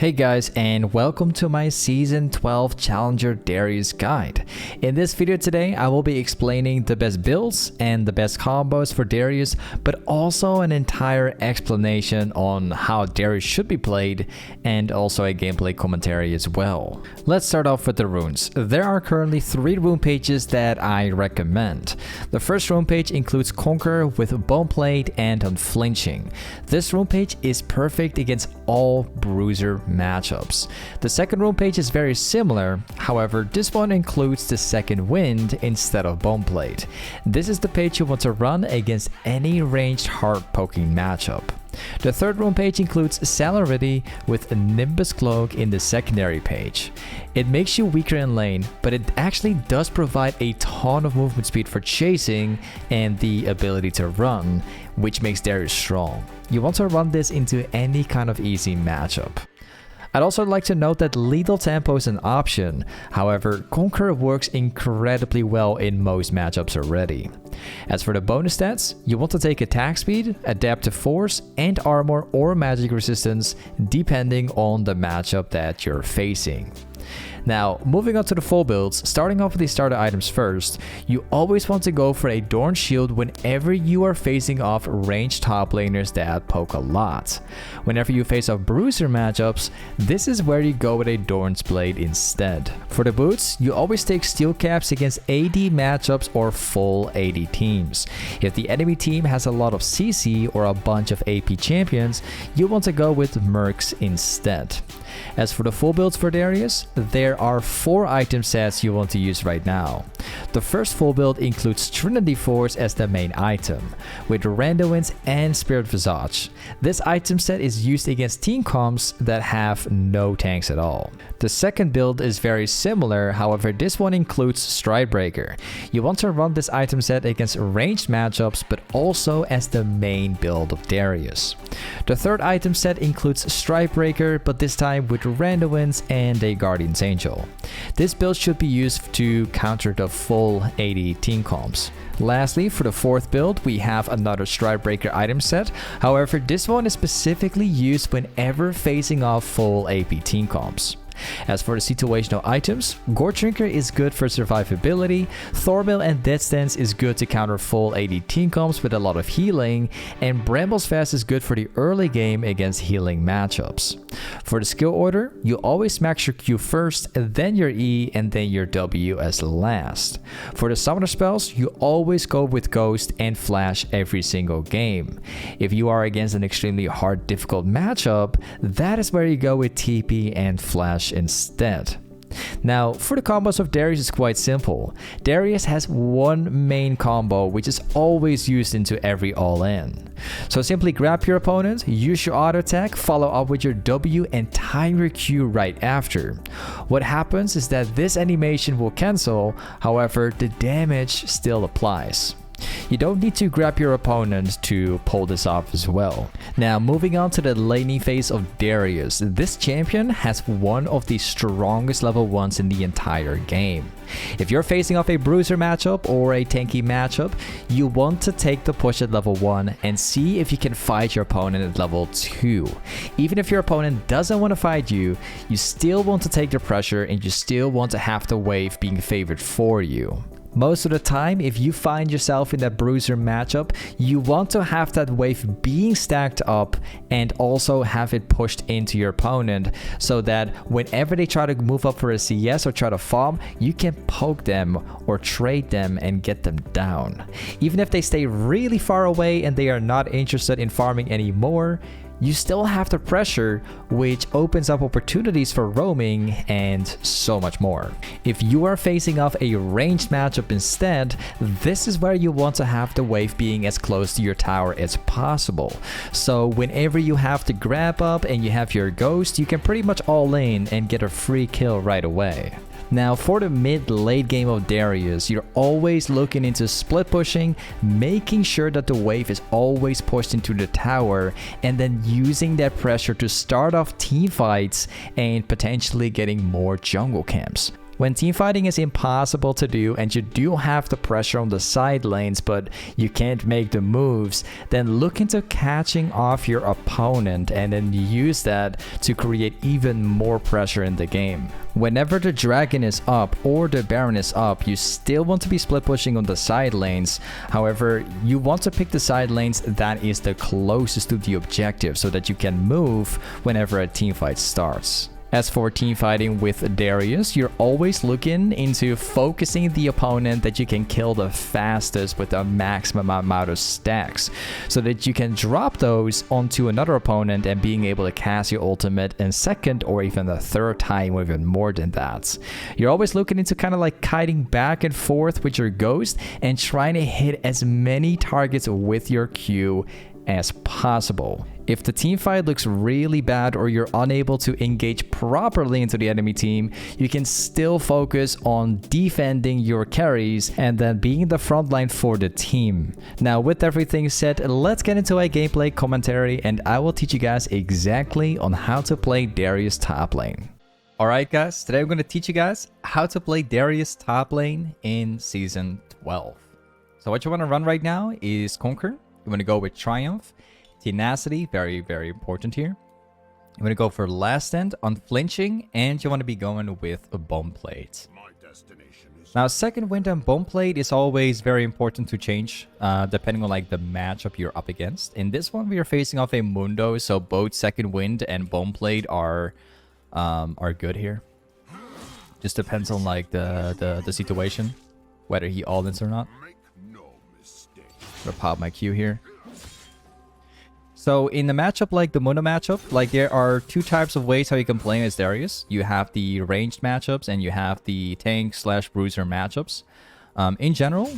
Hey guys, and welcome to my Season 12 Challenger Darius guide. In this video today, I will be explaining the best builds and the best combos for Darius, but also an entire explanation on how Darius should be played and also a gameplay commentary as well. Let's start off with the runes. There are currently 3 rune pages that I recommend. The first rune page includes Conquer with Boneplate and Unflinching. This rune page is perfect against all bruiser matchups. The second rune page is very similar, however this one includes the second wind instead of Boneplate. This is the page you want to run against any ranged hard poking matchup. The third rune page includes Celerity with a Nimbus Cloak in the secondary page. It makes you weaker in lane, but it actually does provide a ton of movement speed for chasing and the ability to run, which makes Darius strong. You want to run this into any kind of easy matchup. I'd also like to note that lethal tempo is an option, however Conquer works incredibly well in most matchups already. As for the bonus stats, you want to take attack speed, adaptive force, and armor or magic resistance depending on the matchup that you're facing. Now, moving on to the full builds, starting off with the starter items first, you always want to go for a Dorn Shield whenever you are facing off ranged top laners that poke a lot. Whenever you face off bruiser matchups, this is where you go with a Dorn's Blade instead. For the boots, you always take steel caps against AD matchups or full AD teams. If the enemy team has a lot of CC or a bunch of AP champions, you want to go with Mercs instead. As for the full builds for Darius, there are 4 item sets you want to use right now. The first full build includes Trinity Force as the main item, with Randuin's and Spirit Visage. This item set is used against team comps that have no tanks at all. The second build is very similar, however this one includes Stridebreaker. You want to run this item set against ranged matchups, but also as the main build of Darius. The third item set includes Stridebreaker, but this time with Randuin's and a Guardian's Angel. This build should be used to counter the full AD team comps. Lastly, for the fourth build, we have another Stridebreaker item set. However, this one is specifically used whenever facing off full AP team comps. As for the situational items, Gore Drinker is good for survivability, Thornmail and Death Stance is good to counter full AD team comps with a lot of healing, and Brambles Fast is good for the early game against healing matchups. For the skill order, you always max your Q first, then your E, and then your W as last. For the summoner spells, you always go with Ghost and Flash every single game. If you are against an extremely hard difficult matchup, that is where you go with TP and Flash instead. Now, for the combos of Darius is quite simple. Darius has one main combo which is always used into every all-in. So simply grab your opponent, use your auto attack, follow up with your W and time your Q right after. What happens is that this animation will cancel, however the damage still applies. You don't need to grab your opponent to pull this off as well. Now, moving on to the laning phase of Darius, this champion has one of the strongest level 1s in the entire game. If you're facing off a bruiser matchup or a tanky matchup, you want to take the push at level 1 and see if you can fight your opponent at level 2. Even if your opponent doesn't want to fight you, you still want to take the pressure and you still want to have the wave being favored for you. Most of the time, if you find yourself in that bruiser matchup, you want to have that wave being stacked up and also have it pushed into your opponent so that whenever they try to move up for a CS or try to farm, you can poke them or trade them and get them down. Even if they stay really far away and they are not interested in farming anymore, you still have the pressure, which opens up opportunities for roaming and so much more. If you are facing off a ranged matchup instead, this is where you want to have the wave being as close to your tower as possible. So whenever you have to grab up and you have your ghost, you can pretty much all in and get a free kill right away. Now, for the mid-late game of Darius, you're always looking into split pushing, making sure that the wave is always pushed into the tower, and then using that pressure to start off team fights and potentially getting more jungle camps. When teamfighting is impossible to do and you do have the pressure on the side lanes but you can't make the moves, then look into catching off your opponent and then use that to create even more pressure in the game. Whenever the dragon is up or the baron is up, you still want to be split pushing on the side lanes. However, you want to pick the side lanes that is the closest to the objective so that you can move whenever a teamfight starts. As for teamfighting with Darius, you're always looking into focusing the opponent that you can kill the fastest with a maximum amount of stacks, so that you can drop those onto another opponent and being able to cast your ultimate in second or even the third time or even more than that. You're always looking into kind of like kiting back and forth with your ghost and trying to hit as many targets with your Q as possible. If the team fight looks really bad or you're unable to engage properly into the enemy team, you can still focus on defending your carries and then being the front line for the team. Now, with everything said, let's get into a gameplay commentary and I will teach you guys exactly on how to play Darius top lane. Alright guys, today I'm going to teach you guys how to play Darius top lane in Season 12. So what you want to run right now is Conquer. You want to go with Triumph. Tenacity, very, very important here. You want to go for Last Stand, Unflinching, and you want to be going with a Bone Plate. Now, Second Wind and Bone Plate is always very important to change, depending on like the matchup you're up against. In this one, we are facing off a Mundo, so both Second Wind and Bone Plate are good here. Just depends on like the situation, whether he all-ins or not. Gonna pop my Q here. So in the matchup like the Mundo matchup, like there are two types of ways how you can play as Darius. You have the ranged matchups and you have the tank slash bruiser matchups. In general,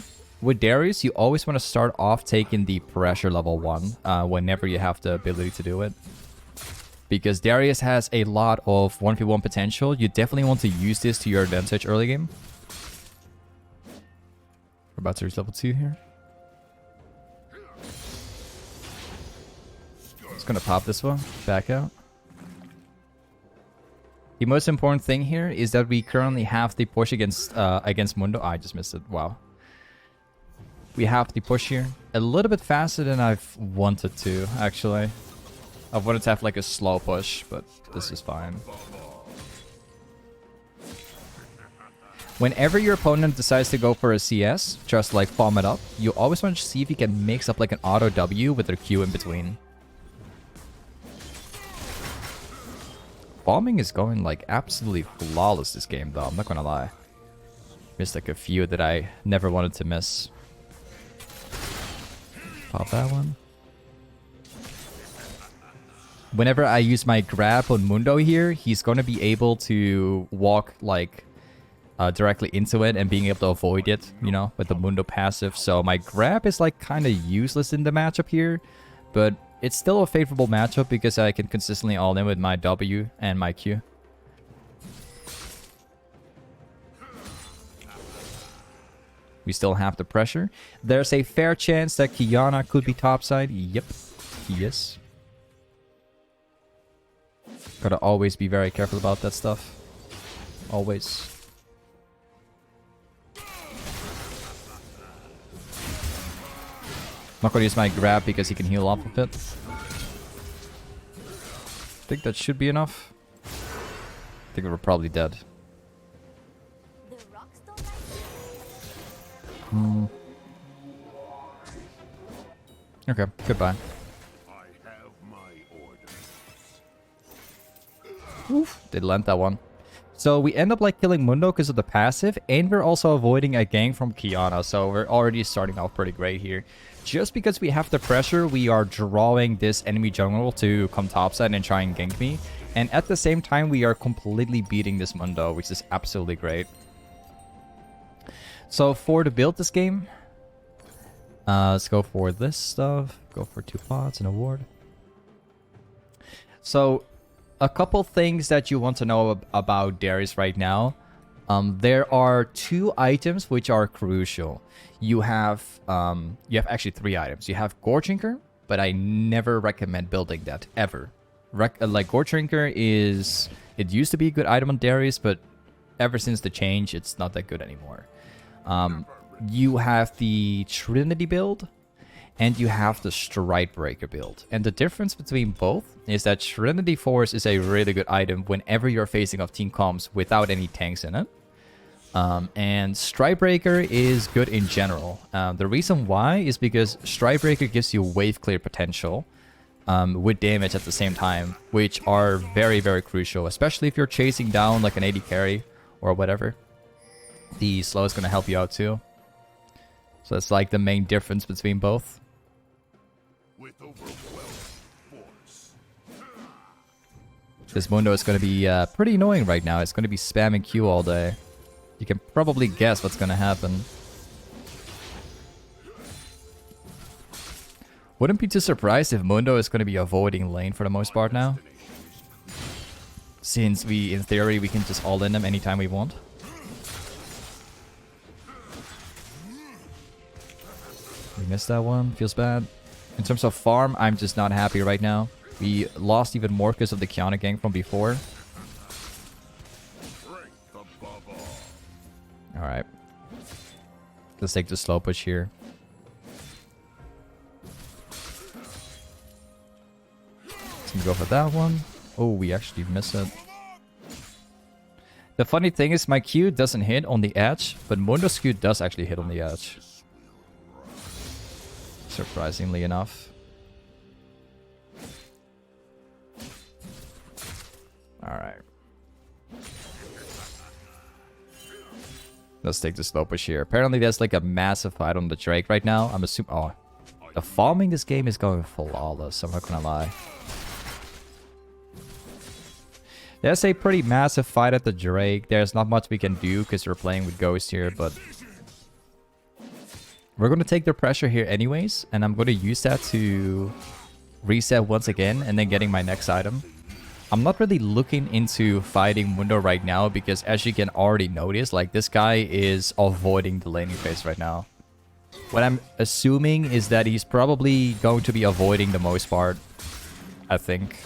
with Darius, you always want to start off taking the pressure level 1 whenever you have the ability to do it. Because Darius has a lot of 1v1 potential, you definitely want to use this to your advantage early game. We're about to reach level 2 here. Just gonna pop this one, back out. The most important thing here is that we currently have the push against Mundo. Oh, I just missed it. Wow. We have the push here a little bit faster than I've wanted to, actually. I wanted to have like a slow push, but this is fine. Whenever your opponent decides to go for a CS, just like farm it up, you always want to see if you can mix up like an auto W with their Q in between. Bombing is going like absolutely flawless this game though, I'm not gonna lie. Missed like a few that I never wanted to miss. Pop that one. Whenever I use my grab on Mundo here, he's gonna be able to walk like directly into it and being able to avoid it, you know, with the Mundo passive. So my grab is like kind of useless in the matchup here, but it's still a favorable matchup because I can consistently all-in with my W and my Q. We still have the pressure. There's a fair chance that Kiana could be topside. Yep, he is. Gotta always be very careful about that stuff. Always. I'm not gonna use my grab because he can heal off of it. I think that should be enough. I think we're probably dead. Okay, goodbye. Oof, they land that one. So we end up like killing Mundo because of the passive, and we're also avoiding a gank from Kiana, so we're already starting off pretty great here. Just because we have the pressure, we are drawing this enemy jungle to come topside and try and gank me. And at the same time, we are completely beating this Mundo, which is absolutely great. So for the build this game, let's go for this stuff. Go for 2 pots and a ward. So a couple things that you want to know about Darius right now. There are 2 items which are crucial. You have actually 3 items. You have Gore Drinker, but I never recommend building that ever. Like Gore Drinker is, it used to be a good item on Darius, but ever since the change, it's not that good anymore. You have the Trinity build, and you have the Strikebreaker build. And the difference between both is that Trinity Force is a really good item whenever you're facing off team comps without any tanks in it. And Strikebreaker is good in general. The reason why is because Strikebreaker gives you wave clear potential with damage at the same time, which are very, very crucial, especially if you're chasing down like an AD carry or whatever. The slow is going to help you out too. So that's like the main difference between both. This Mundo is going to be pretty annoying right now. It's going to be spamming Q all day. You can probably guess what's going to happen. Wouldn't be too surprised if Mundo is going to be avoiding lane for the most part now. Since in theory, we can just all-in them anytime we want. We missed that one. Feels bad. In terms of farm, I'm just not happy right now. We lost even more because of the Kiana gank from before. Alright. Let's take the slow push here. Let's go for that one. Oh, we actually missed it. The funny thing is my Q doesn't hit on the edge, but Mundo's Q does actually hit on the edge. Surprisingly enough. Alright. Let's take the slow push here. Apparently there's like a massive fight on the Drake right now. I'm assuming... Oh. The farming this game is going flawless, I'm not gonna lie. There's a pretty massive fight at the Drake. There's not much we can do because we're playing with Ghost here, but... We're going to take the pressure here anyways, and I'm going to use that to reset once again and then getting my next item. I'm not really looking into fighting Mundo right now because as you can already notice, like this guy is avoiding the laning phase right now. What I'm assuming is that he's probably going to be avoiding the most part, I think.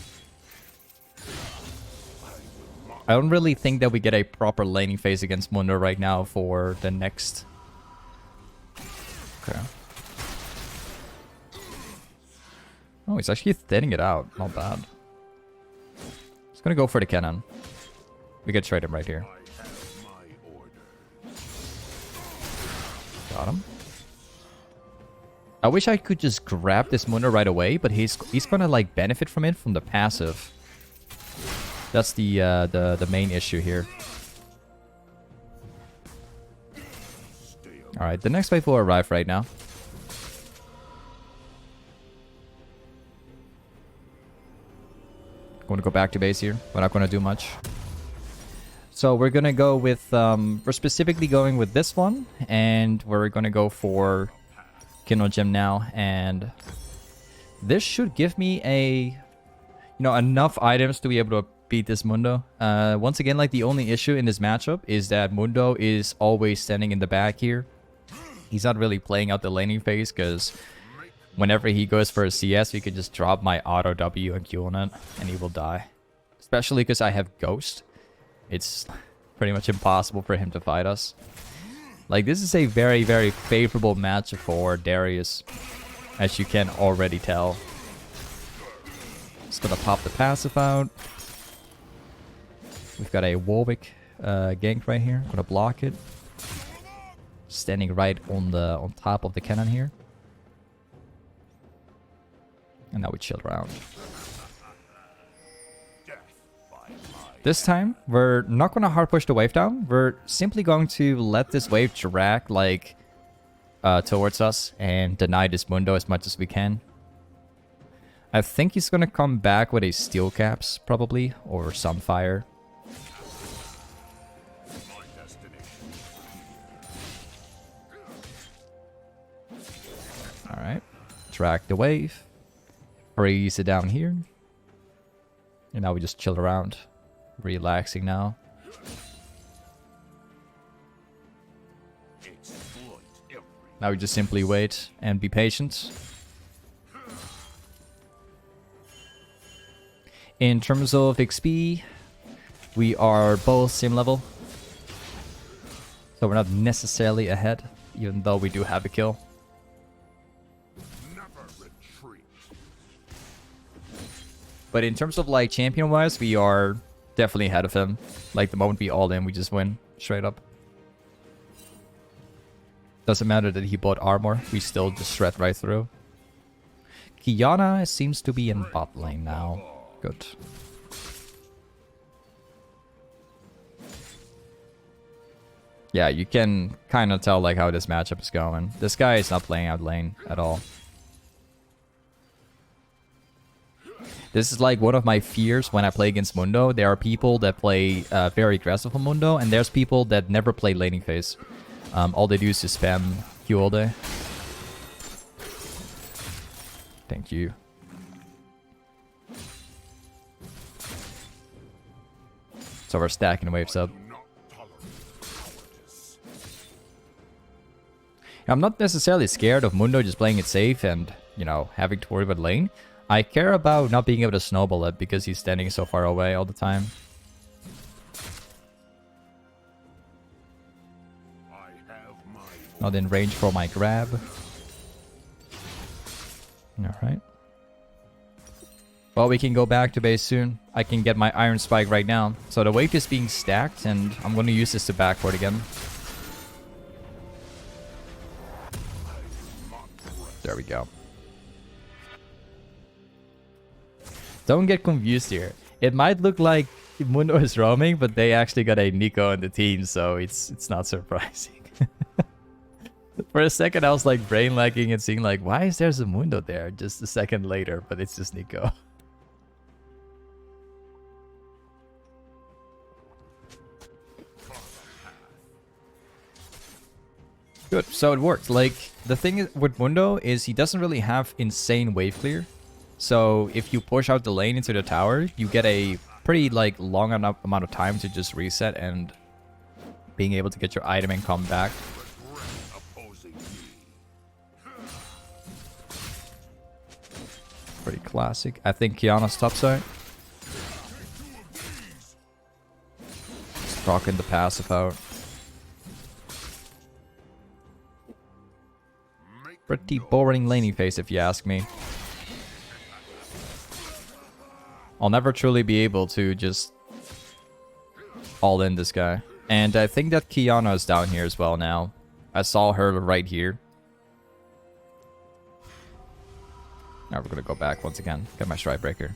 I don't really think that we get a proper laning phase against Mundo right now for the next... Okay. Oh, he's actually thinning it out. Not bad. He's gonna go for the cannon. We can trade him right here. Got him. I wish I could just grab this Mundo right away, but he's gonna like benefit from it from the passive. That's the main issue here. Alright, the next wave will arrive right now. Going to go back to base here. We're not going to do much. So we're going to go with... we're specifically going with this one. And we're going to go for Kindle Gem now. And this should give me a... enough items to be able to beat this Mundo. Once again, like the only issue in this matchup is that Mundo is always standing in the back here. He's not really playing out the laning phase because whenever he goes for a CS, we could just drop my auto W and Q on it and he will die. Especially because I have Ghost. It's pretty much impossible for him to fight us. Like, this is a very, very favorable match for Darius, as you can already tell. Just gonna pop the passive out. We've got a Warwick gank right here. Gonna block it. Standing right on top of the cannon here. And now we chill around. This time, we're not going to hard push the wave down. We're simply going to let this wave drag like towards us and deny this Mundo as much as we can. I think he's going to come back with a steel caps probably, or Sunfire. Alright, drag the wave, freeze it down here, and now we just chill around, relaxing now. Now we just simply wait and be patient. In terms of XP, we are both same level. So we're not necessarily ahead, even though we do have a kill. But in terms of like champion-wise, we are definitely ahead of him. Like the moment we all in, we just win straight up. Doesn't matter that he bought armor, we still just shred right through. Kiana seems to be in bot lane now. Good. Yeah, you can kind of tell like how this matchup is going. This guy is not playing out lane at all. This is like one of my fears when I play against Mundo. There are people that play very aggressive on Mundo, and there's people that never play laning phase. All they do is just spam Q all day. Thank you. So we're stacking waves up. I'm not necessarily scared of Mundo just playing it safe and, you know, having to worry about lane. I care about not being able to snowball it because he's standing so far away all the time. Not in range for my grab. Alright. Well, we can go back to base soon. I can get my Iron Spike right now. So the wave is being stacked and I'm going to use this to backboard again. There we go. Don't get confused here. It might look like Mundo is roaming, but they actually got a Nico in the team, so it's not surprising. For a second, I was like brain lagging and seeing like, why is there a Mundo there? Just a second later, but it's just Nico. Good, so it worked. Like, the thing with Mundo is he doesn't really have insane wave clear. So if you push out the lane into the tower, you get a pretty like long enough amount of time to just reset and being able to get your item and come back. Pretty classic. I think Kiana's topside. Just rocking the passive out. Pretty boring laning phase if you ask me. I'll never truly be able to just all in this guy. And I think that Kiana is down here as well now. I saw her right here. Now we're gonna go back once again. Get my Stride Breaker.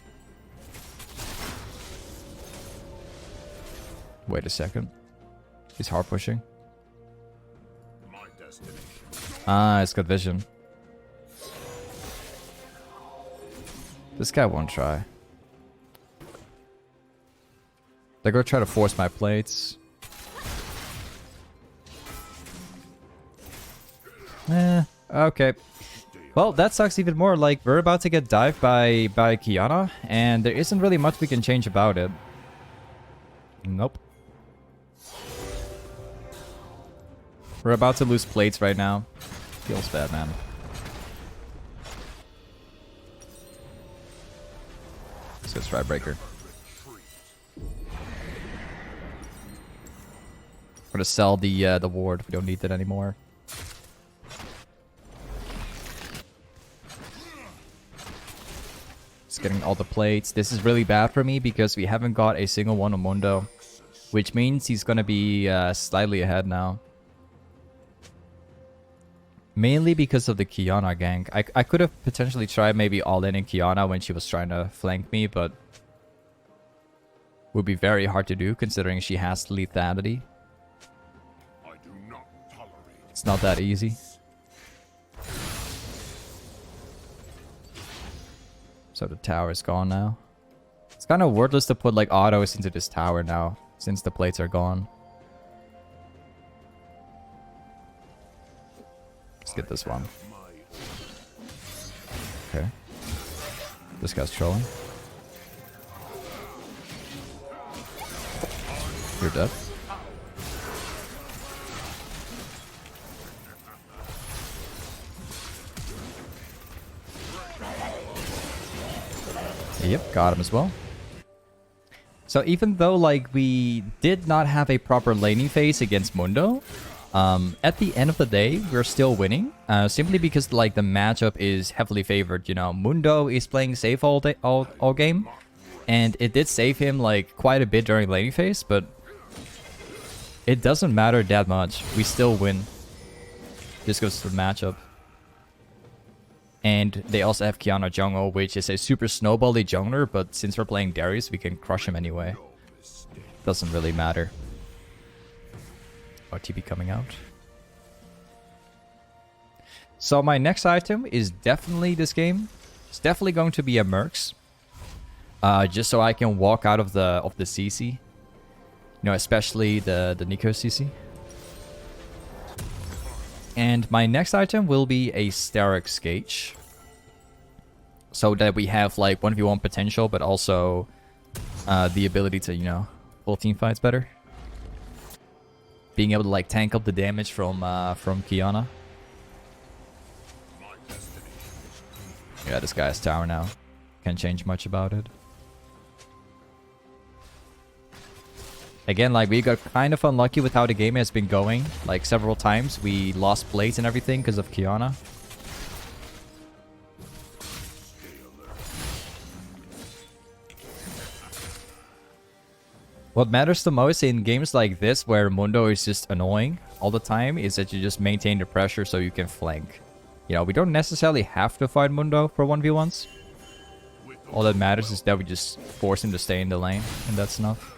Wait a second. He's hard pushing. Ah, it's got vision. This guy won't try. They're gonna try to force my plates. Okay. Well, that sucks even more. Like, we're about to get dived by Kiana, and there isn't really much we can change about it. Nope. We're about to lose plates right now. Feels bad, man. Let's go Stride Breaker. We're gonna sell the ward. We don't need that anymore. Just getting all the plates. This is really bad for me because we haven't got a single one on Mundo, which means he's gonna be slightly ahead now. Mainly because of the Kiana gank. I could have potentially tried maybe all-in Kiana when she was trying to flank me, but would be very hard to do considering she has lethality. It's not that easy. So the tower is gone now. It's kind of worthless to put like autos into this tower now since the plates are gone. Let's get this one. Okay. This guy's trolling. You're dead. Yep, got him as well. So even though like we did not have a proper laning phase against Mundo, at the end of the day, we're still winning. Simply because like the matchup is heavily favored. You know, Mundo is playing safe all day, all game, and it did save him like quite a bit during laning phase, but it doesn't matter that much. We still win. Just goes to the matchup. And they also have Qiyana jungle, which is a super snowbally jungler, but since we're playing Darius, we can crush him anyway. Doesn't really matter. TP coming out. So my next item is definitely this game. It's definitely going to be a Mercs. Just so I can walk out of the CC. You know, especially the Nico CC. And my next item will be a Sterix Gauge. So that we have like 1v1 potential, but also the ability to, you know, pull team fights better. Being able to like tank up the damage from Qiyana. Yeah, this guy has tower now. Can't change much about it. Again, like, we got kind of unlucky with how the game has been going. Like, several times we lost plays and everything because of Qiyana. What matters the most in games like this, where Mundo is just annoying all the time, is that you just maintain the pressure so you can flank. You know, we don't necessarily have to fight Mundo for 1v1s. All that matters is that we just force him to stay in the lane, and that's enough.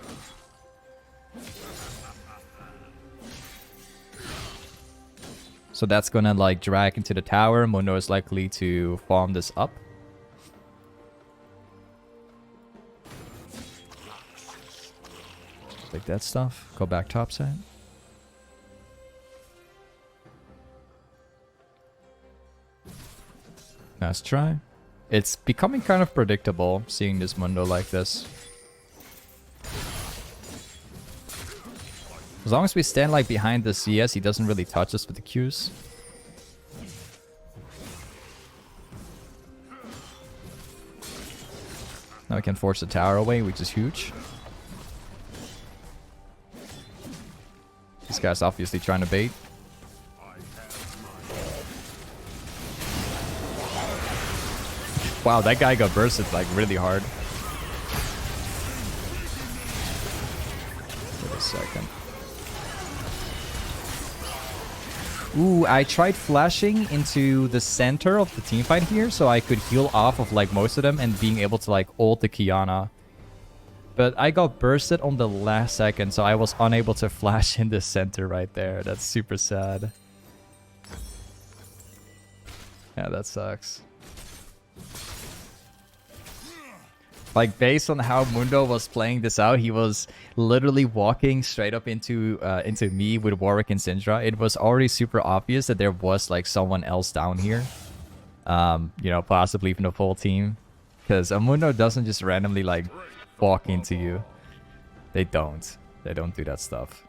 So that's gonna like drag into the tower. Mundo is likely to farm this up. Take that stuff. Go back topside. Nice try. It's becoming kind of predictable seeing this Mundo like this. As long as we stand like behind the CS, he doesn't really touch us with the Qs. Now we can force the tower away, which is huge. This guy's obviously trying to bait. Wow, that guy got bursted like really hard. Wait a second. Ooh, I tried flashing into the center of the teamfight here so I could heal off of like most of them and being able to like ult the Qiyana. But I got bursted on the last second, so I was unable to flash in the center right there. That's super sad. Yeah, that sucks. Like, based on how Mundo was playing this out, he was literally walking straight up into me with Warwick and Syndra. It was already super obvious that there was like someone else down here. You know, possibly even a full team. Because Mundo doesn't just randomly like walk into you. They don't. They don't do that stuff.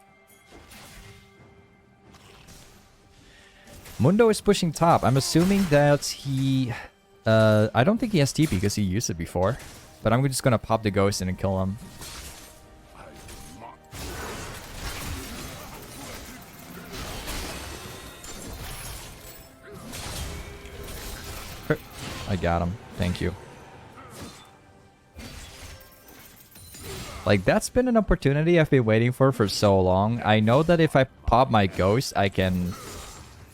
Mundo is pushing top. I'm assuming that he... I don't think he has TP because he used it before. But I'm just gonna pop the ghost in and kill him. I got him. Thank you. Like, that's been an opportunity I've been waiting for so long. I know that if I pop my ghost, I can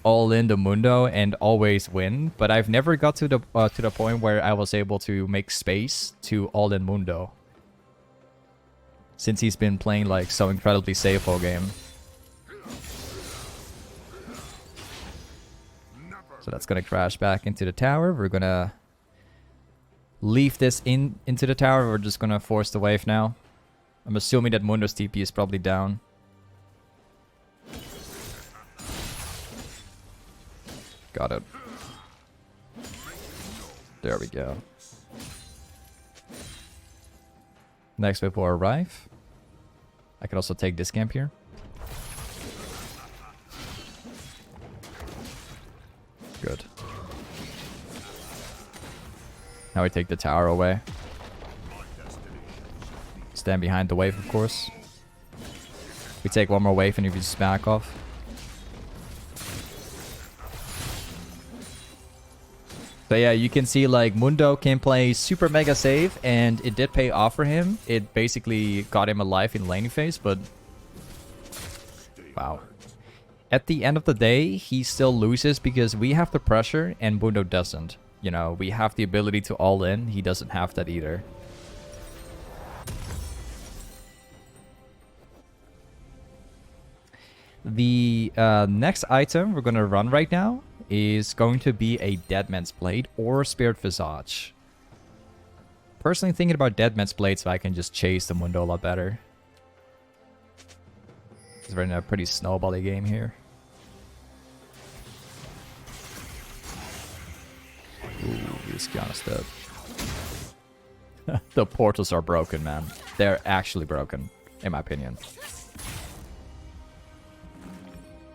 all in the Mundo and always win, but I've never got to the point where I was able to make space to all in Mundo, since he's been playing like so incredibly safe all game. So that's gonna crash back into the tower. We're gonna leave this into the tower. We're just gonna force the wave now. I'm assuming that Mundo's TP is probably down. Got it. There we go. Next wave will arrive. I can also take this camp here. Good. Now we take the tower away. Stand behind the wave, of course. We take one more wave and if you just back off. So yeah, you can see like Mundo can play super mega safe and it did pay off for him. It basically got him alive in laning phase, but wow. At the end of the day, he still loses because we have the pressure and Mundo doesn't. You know, we have the ability to all in. He doesn't have that either. The next item we're going to run right now is going to be a Deadman's Blade or Spirit Visage. Personally thinking about Deadman's Blade so I can just chase the Mundo a lot better. It's running a pretty snowbally game here. Ooh, this Kiana's dead. The portals are broken, man. They're actually broken, in my opinion.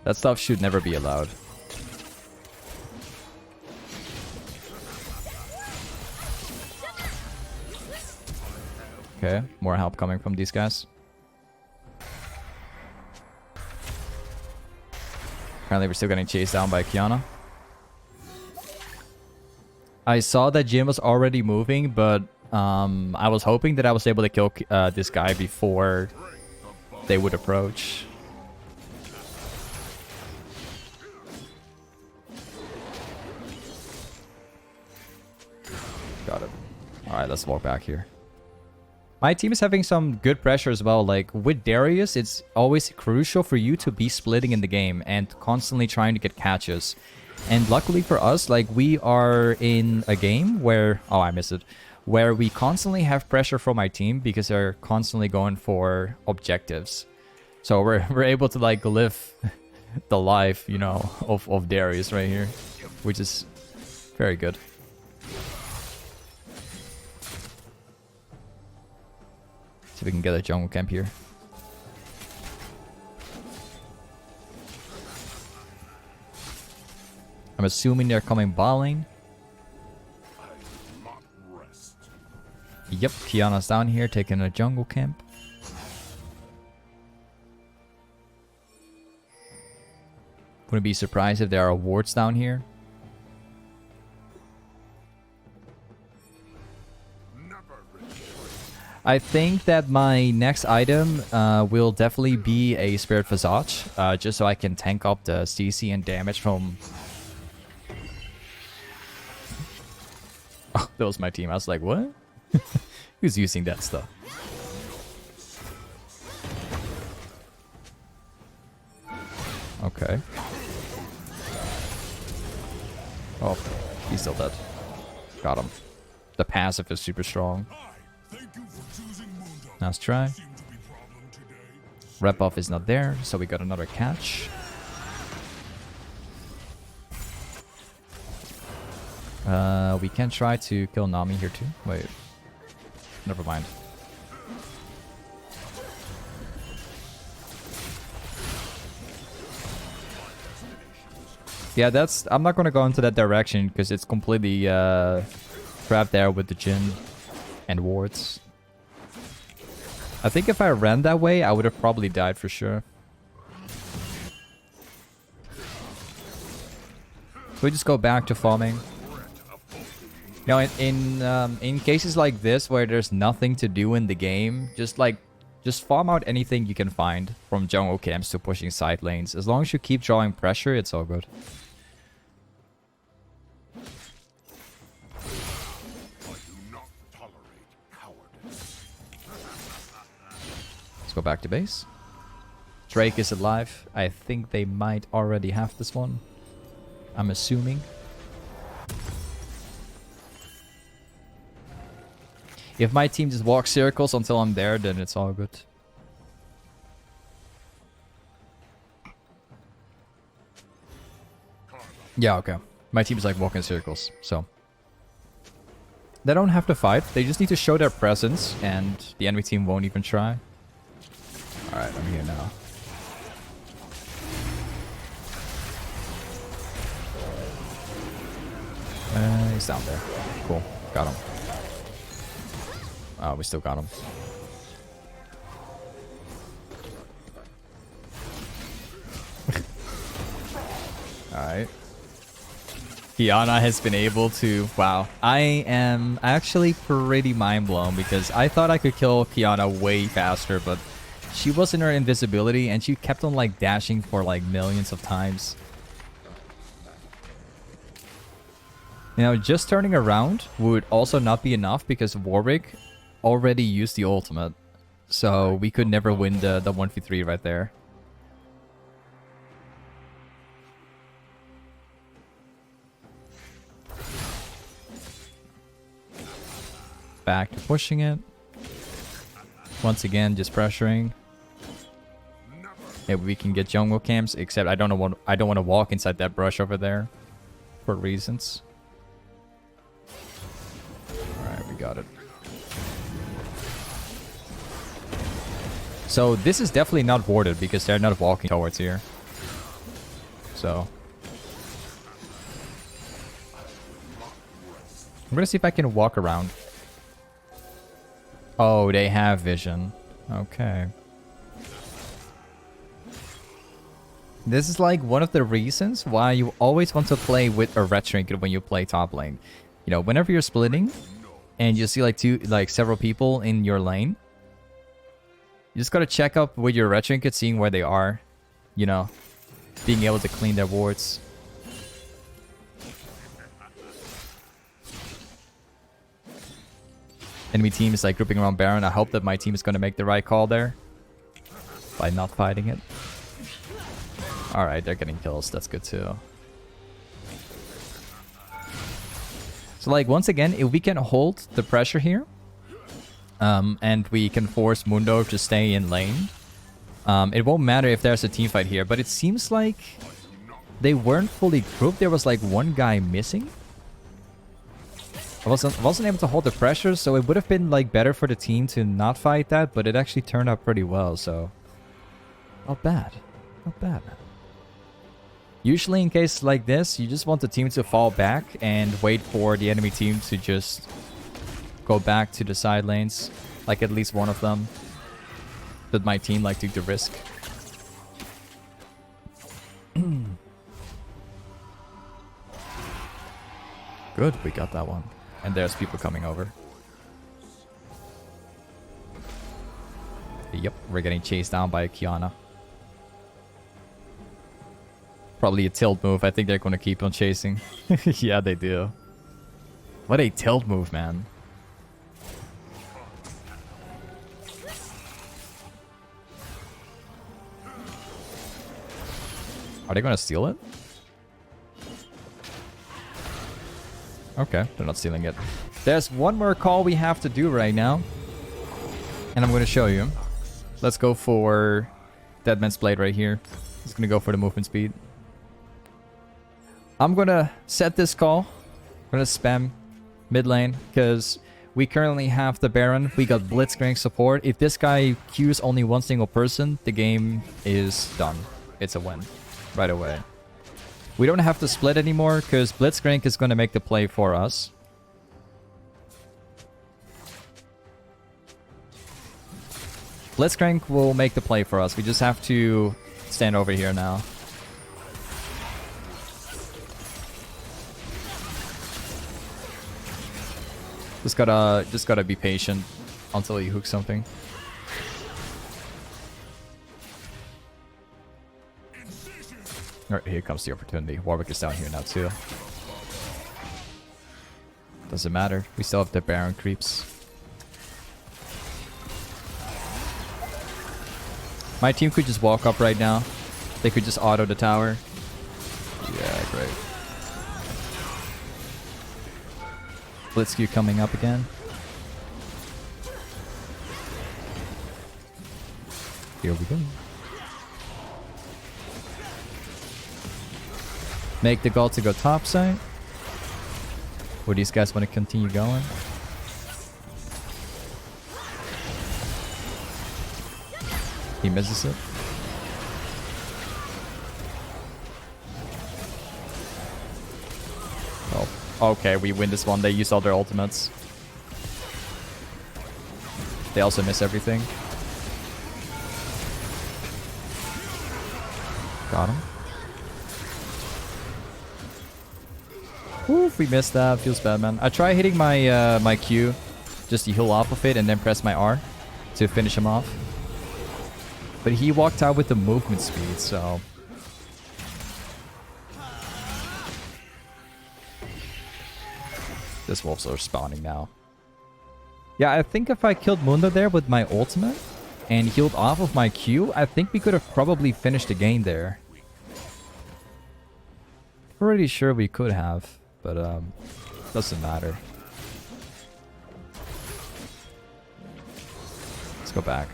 That stuff should never be allowed. Okay, more help coming from these guys. Apparently we're still getting chased down by Kiana. I saw that Jin was already moving, but I was hoping that I was able to kill this guy before they would approach. Got it. Alright, let's walk back here. My team is having some good pressure as well. Like, with Darius, it's always crucial for you to be splitting in the game and constantly trying to get catches. And luckily for us, like, we are in a game where... Oh, I missed it. Where we constantly have pressure from my team because they're constantly going for objectives. So we're able to, like, live the life, you know, of Darius right here. Which is very good. See if we can get a jungle camp here. I'm assuming they're coming bot lane. Yep, Kiana's down here taking a jungle camp. Wouldn't be surprised if there are wards down here. I think that my next item will definitely be a Spirit Visage, just so I can tank up the CC and damage from... Oh, that was my team. I was like, what? Who's using that stuff? Okay. Oh, he's still dead. Got him. The passive is super strong. Nice try. Rep buff is not there, so we got another catch. We can try to kill Nami here too. Wait. Never mind. Yeah, that's... I'm not gonna go into that direction because it's completely trapped there with the Jhin and wards. I think if I ran that way, I would have probably died for sure. So we just go back to farming. You know, in cases like this where there's nothing to do in the game, just farm out anything you can find, from jungle camps to pushing side lanes. As long as you keep drawing pressure, it's all good. Go back to base. Drake is alive. I think they might already have this one. I'm assuming. If my team just walks circles until I'm there, then it's all good. Yeah, okay. My team is like walking circles, so... They don't have to fight. They just need to show their presence, and the enemy team won't even try. Alright, I'm here now. He's down there. Cool. Got him. Oh, we still got him. Alright. Kiana has been able to... Wow. I am actually pretty mind blown because I thought I could kill Kiana way faster, but she was in her invisibility and she kept on like dashing for like millions of times. Now, just turning around would also not be enough because Warwick already used the ultimate. So we could never win the 1v3 right there. Back to pushing it. Once again, just pressuring. Maybe we can get jungle camps, except I don't want to walk inside that brush over there for reasons. Alright, we got it. So this is definitely not warded because they're not walking towards here. So I'm gonna see if I can walk around. Oh, they have vision. Okay. This is like one of the reasons why you always want to play with a red trinket when you play top lane. You know, whenever you're splitting and you see like several people in your lane, you just gotta check up with your red trinket, seeing where they are. You know, being able to clean their wards. Enemy team is like grouping around Baron. I hope that my team is gonna make the right call there by not fighting it. Alright, they're getting kills. That's good too. So like once again, if we can hold the pressure here, and we can force Mundo to stay in lane, it won't matter if there's a team fight here. But it seems like they weren't fully grouped. There was like one guy missing. I wasn't able to hold the pressure, so it would have been like better for the team to not fight that, but it actually turned out pretty well, so not bad. Not bad, man. Usually in cases like this, you just want the team to fall back and wait for the enemy team to just go back to the side lanes, like at least one of them. But my team like took the risk. Good, we got that one. And there's people coming over. Yep, we're getting chased down by Kiana. Probably a tilt move. I think they're going to keep on chasing. Yeah, they do. What a tilt move, man. Are they going to steal it? Okay, they're not stealing it. There's one more call we have to do right now. And I'm going to show you. Let's go for Deadman's Blade right here. He's going to go for the movement speed. I'm going to set this call. I'm going to spam mid lane because we currently have the Baron. We got Blitzcrank support. If this guy queues only one single person, the game is done. It's a win right away. We don't have to split anymore because Blitzcrank is going to make the play for us. Blitzcrank will make the play for us. We just have to stand over here now. Just gotta be patient until he hooks something. Alright, here comes the opportunity. Warwick is down here now too. Doesn't matter. We still have the Baron creeps. My team could just walk up right now. They could just auto the tower. Yeah, great. Blitzcrank coming up again. Here we go. Make the goal to go top side. Or these guys want to continue going? He misses it. Oh, okay, we win this one. They used all their ultimates. They also miss everything. Got him. Oof, we missed that. Feels bad, man. I try hitting my my Q just to heal off of it and then press my R to finish him off. But he walked out with the movement speed, so... This wolves are spawning now. Yeah, I think if I killed Mundo there with my ultimate and healed off of my Q, I think we could have probably finished the game there. Pretty sure we could have, but doesn't matter. Let's go back.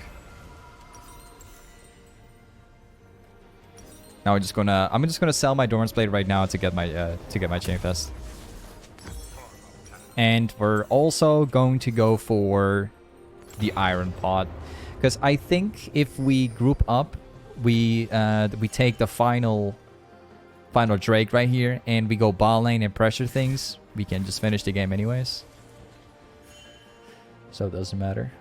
Now I'm just gonna sell my Doran's Blade right now to get my Chain Fest. And we're also going to go for the Iron Pot, because I think if we group up, we take the final Drake right here, and we go bot lane and pressure things, we can just finish the game anyways. So it doesn't matter.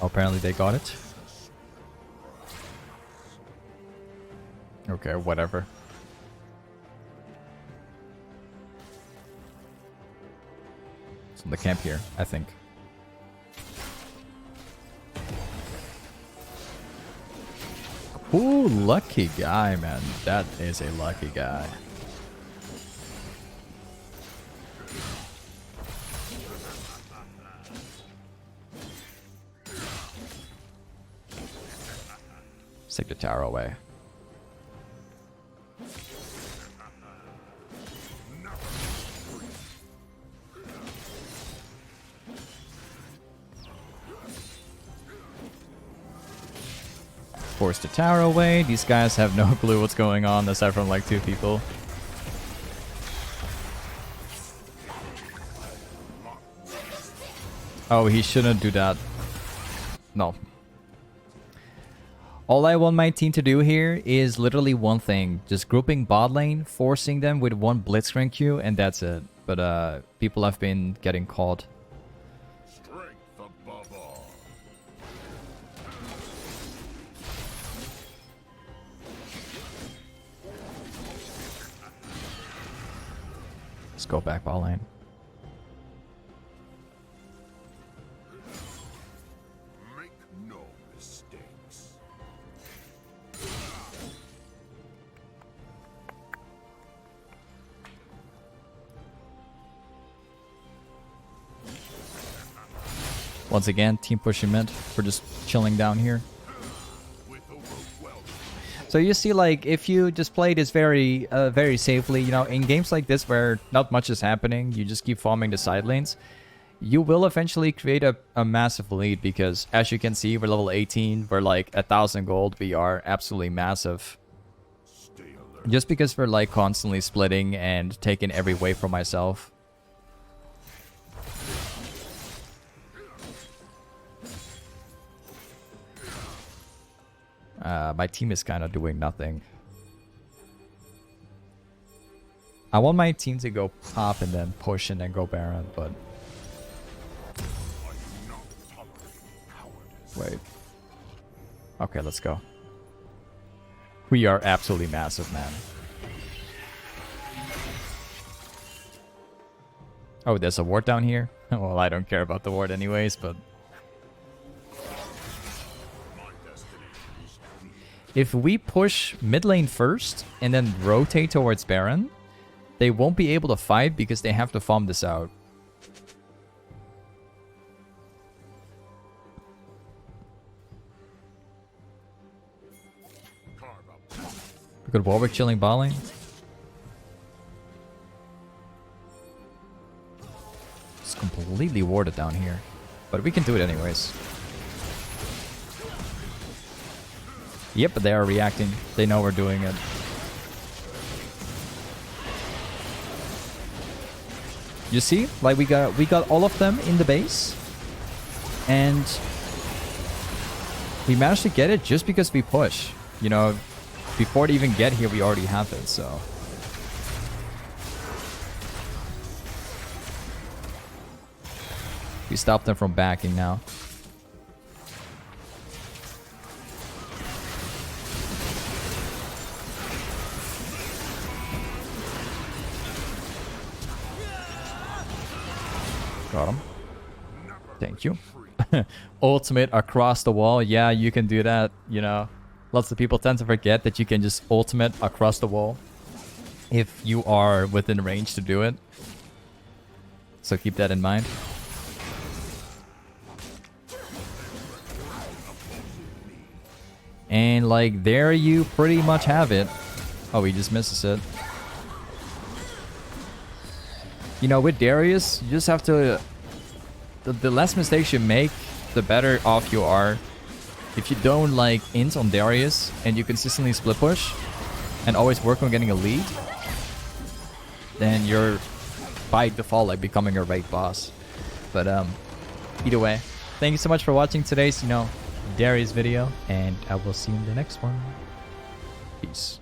Oh, apparently they got it. Okay, whatever. It's in the camp here, I think. Ooh, lucky guy, man. That is a lucky guy. Take the tower away. Force the tower away. These guys have no clue what's going on aside from like 2 people. Oh, he shouldn't do that. No. All I want my team to do here is literally one thing. Just grouping bot lane, forcing them with one Blitzcrank Q, and that's it. But people have been getting caught. Let's go back bot lane. Once again, team pushing mid. We're just chilling down here. So you see, like, if you just play this very safely, you know, in games like this where not much is happening, you just keep farming the side lanes, you will eventually create a massive lead, because as you can see, we're level 18, we're like 1,000 gold, we are absolutely massive. Just because we're like constantly splitting and taking every wave for myself. My team is kind of doing nothing. I want my team to go pop and then push and then go Baron, but... Wait. Okay, let's go. We are absolutely massive, man. Oh, there's a ward down here? Well, I don't care about the ward anyways, but... If we push mid lane first and then rotate towards Baron, they won't be able to fight because they have to farm this out. We got Warwick chilling bot lane. It's completely warded down here, but we can do it anyways. Yep, they are reacting. They know we're doing it. You see? Like we got all of them in the base. And we managed to get it just because we push. You know, before they even get here, we already have it, so. We stopped them from backing now. Got him. Thank you. Ultimate across the wall. Yeah, you can do that, you know. Lots of people tend to forget that you can just ultimate across the wall if you are within range to do it. So keep that in mind. And like there you pretty much have it. Oh, he just misses it. You know, with Darius, you just have to... The less mistakes you make, the better off you are. If you don't like int on Darius and you consistently split push and always work on getting a lead, then you're by default like becoming a raid boss. But either way, thank you so much for watching today's, Darius video, and I will see you in the next one. Peace.